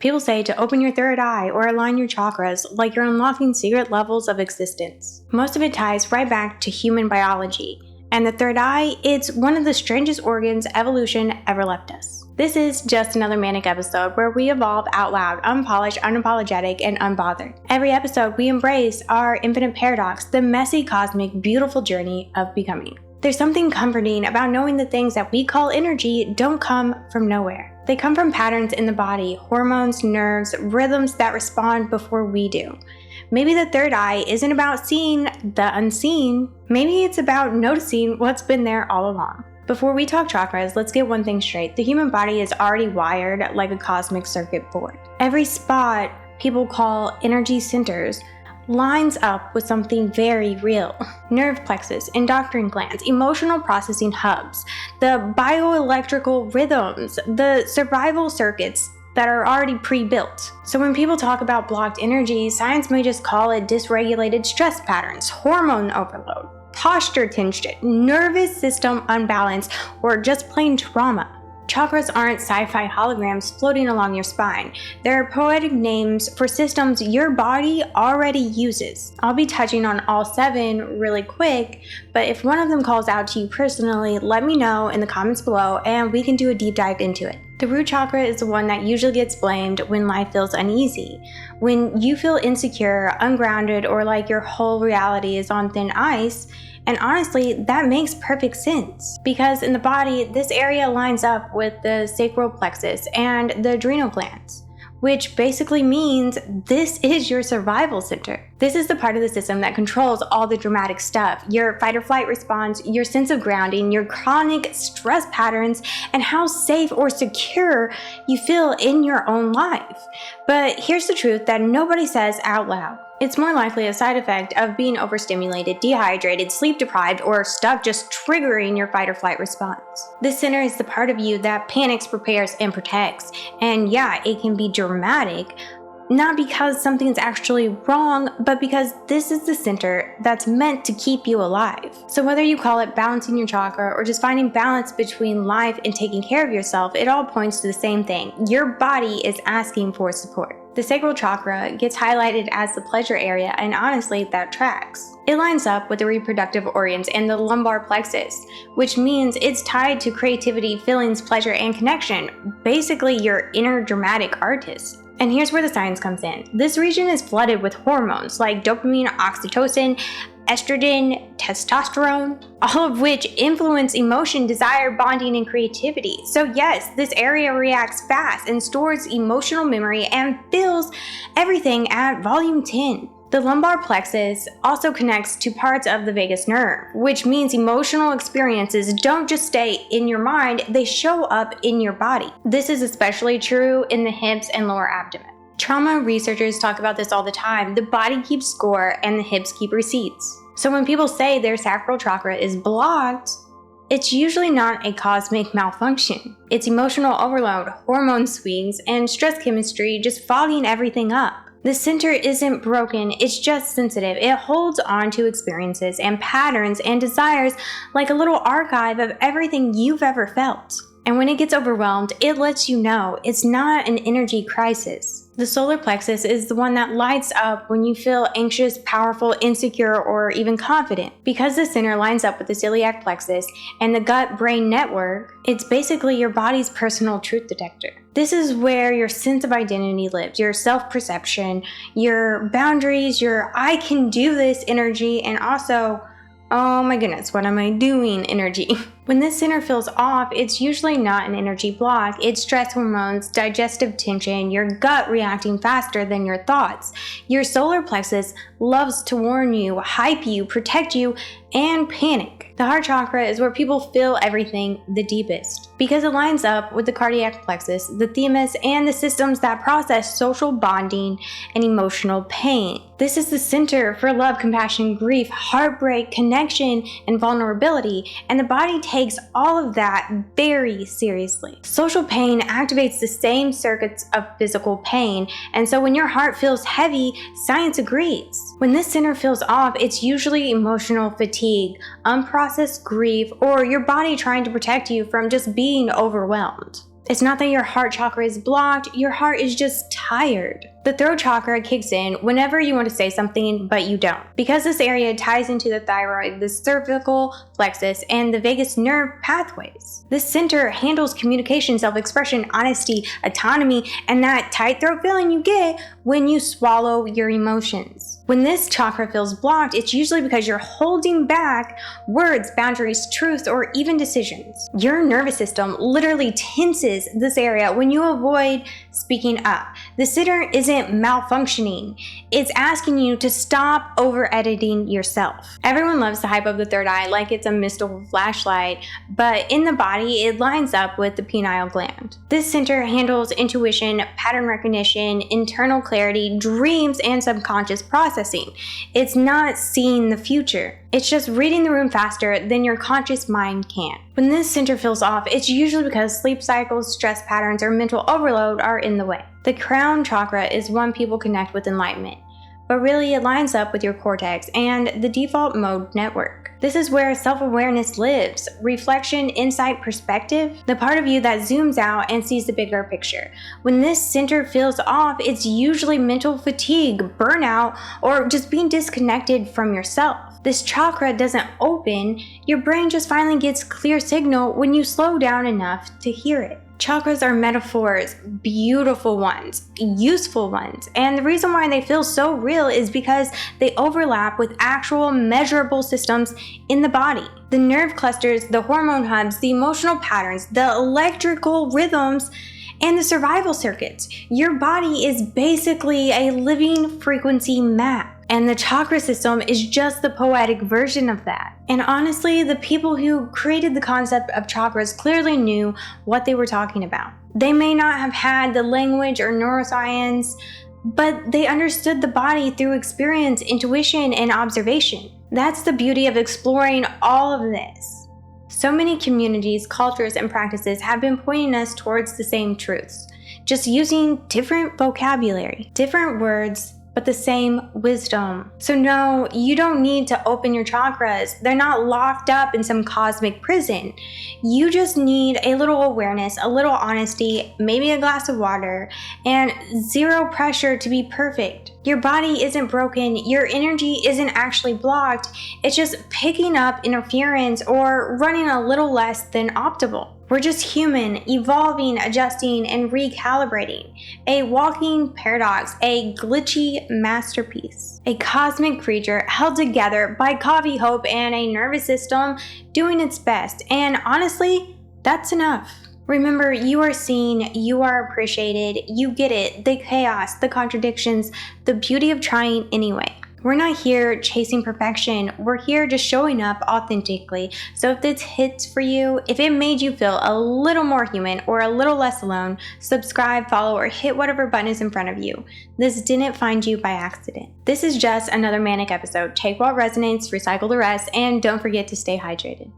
People say to open your third eye or align your chakras like you're unlocking secret levels of existence. Most of it ties right back to human biology, and the third eye, it's one of the strangest organs evolution ever left us. This is just another Manicc episode where we evolve out loud, unpolished, unapologetic, and unbothered. Every episode, we embrace our infinite paradox, the messy, cosmic, beautiful journey of becoming. There's something comforting about knowing the things that we call energy don't come from nowhere. They come from patterns in the body, hormones, nerves, rhythms that respond before we do. Maybe the third eye isn't about seeing the unseen. Maybe it's about noticing what's been there all along. Before we talk chakras, let's get one thing straight. The human body is already wired like a cosmic circuit board. Every spot people call energy centers lines up with something very real. Nerve plexus, endocrine glands, emotional processing hubs, the bioelectrical rhythms, the survival circuits that are already pre-built. So when people talk about blocked energy, science may just call it dysregulated stress patterns, hormone overload, posture tension, nervous system unbalance, or just plain trauma. Chakras aren't sci-fi holograms floating along your spine. They're poetic names for systems your body already uses. I'll be touching on all 7 really quick, but if one of them calls out to you personally, let me know in the comments below and we can do a deep dive into it. The root chakra is the one that usually gets blamed when life feels uneasy. When you feel insecure, ungrounded, or like your whole reality is on thin ice. And honestly, that makes perfect sense because in the body, this area lines up with the sacral plexus and the adrenal glands, which basically means this is your survival center. This is the part of the system that controls all the dramatic stuff, your fight or flight response, your sense of grounding, your chronic stress patterns, and how safe or secure you feel in your own life. But here's the truth that nobody says out loud. It's more likely a side effect of being overstimulated, dehydrated, sleep deprived, or stuff just triggering your fight or flight response. This center is the part of you that panics, prepares, and protects. And yeah, it can be dramatic, not because something's actually wrong, but because this is the center that's meant to keep you alive. So whether you call it balancing your chakra or just finding balance between life and taking care of yourself, it all points to the same thing. Your body is asking for support. The sacral chakra gets highlighted as the pleasure area, and honestly, that tracks. It lines up with the reproductive organs and the lumbar plexus, which means it's tied to creativity, feelings, pleasure, and connection. Basically, your inner dramatic artist. And here's where the science comes in. This region is flooded with hormones like dopamine, oxytocin, estrogen, testosterone, all of which influence emotion, desire, bonding, and creativity. So yes, this area reacts fast and stores emotional memory and feels everything at volume 10. The lumbar plexus also connects to parts of the vagus nerve, which means emotional experiences don't just stay in your mind, they show up in your body. This is especially true in the hips and lower abdomen. Trauma researchers talk about this all the time. The body keeps score and the hips keep receipts. So when people say their sacral chakra is blocked, it's usually not a cosmic malfunction. It's emotional overload, hormone swings, and stress chemistry just fogging everything up. The center isn't broken, it's just sensitive. It holds on to experiences and patterns and desires like a little archive of everything you've ever felt. And when it gets overwhelmed, it lets you know it's not an energy crisis. The solar plexus is the one that lights up when you feel anxious, powerful, insecure, or even confident. Because the center lines up with the celiac plexus and the gut-brain network, it's basically your body's personal truth detector. This is where your sense of identity lives, your self-perception, your boundaries, your I can do this energy, and also, oh my goodness, what am I doing energy. When this center feels off, it's usually not an energy block. It's stress hormones, digestive tension, your gut reacting faster than your thoughts. Your solar plexus loves to warn you, hype you, protect you, and panic. The heart chakra is where people feel everything the deepest because it lines up with the cardiac plexus, the thymus, and the systems that process social bonding and emotional pain. This is the center for love, compassion, grief, heartbreak, connection, and vulnerability, and the body takes all of that very seriously. Social pain activates the same circuits of physical pain, and so when your heart feels heavy, science agrees. When this center feels off, it's usually emotional fatigue, unprocessed grief, or your body trying to protect you from just being overwhelmed. It's not that your heart chakra is blocked, your heart is just tired. The throat chakra kicks in whenever you want to say something, but you don't. Because this area ties into the thyroid, the cervical plexus, and the vagus nerve pathways. This center handles communication, self-expression, honesty, autonomy, and that tight throat feeling you get when you swallow your emotions. When this chakra feels blocked, it's usually because you're holding back words, boundaries, truth, or even decisions. Your nervous system literally tenses this area when you avoid speaking up. The center isn't malfunctioning. It's asking you to stop over-editing yourself. Everyone loves to hype up the third eye like it's a mystical flashlight, but in the body, it lines up with the pineal gland. This center handles intuition, pattern recognition, internal clarity, dreams, and subconscious processing. It's not seeing the future. It's just reading the room faster than your conscious mind can. When this center feels off, it's usually because sleep cycles, stress patterns, or mental overload are in the way. The crown chakra is one people connect with enlightenment, but really it lines up with your cortex and the default mode network. This is where self-awareness lives, reflection, insight, perspective, the part of you that zooms out and sees the bigger picture. When this center feels off, it's usually mental fatigue, burnout, or just being disconnected from yourself. This chakra doesn't open, your brain just finally gets clear signal when you slow down enough to hear it. Chakras are metaphors, beautiful ones, useful ones, and the reason why they feel so real is because they overlap with actual measurable systems in the body. The nerve clusters, the hormone hubs, the emotional patterns, the electrical rhythms, and the survival circuits. Your body is basically a living frequency map. And the chakra system is just the poetic version of that. And honestly, the people who created the concept of chakras clearly knew what they were talking about. They may not have had the language or neuroscience, but they understood the body through experience, intuition, and observation. That's the beauty of exploring all of this. So many communities, cultures, and practices have been pointing us towards the same truths, just using different vocabulary, different words, but the same wisdom. So no, you don't need to open your chakras. They're not locked up in some cosmic prison. You just need a little awareness, a little honesty, maybe a glass of water, and zero pressure to be perfect. Your body isn't broken, your energy isn't actually blocked, it's just picking up interference or running a little less than optimal. We're just human, evolving, adjusting, and recalibrating. A walking paradox, a glitchy masterpiece. A cosmic creature held together by coffee, hope, and a nervous system doing its best. And honestly, that's enough. Remember, you are seen, you are appreciated, you get it, the chaos, the contradictions, the beauty of trying anyway. We're not here chasing perfection, we're here just showing up authentically. So if this hits for you, if it made you feel a little more human or a little less alone, subscribe, follow, or hit whatever button is in front of you. This didn't find you by accident. This is just another Manicc episode. Take what resonates, recycle the rest, and don't forget to stay hydrated.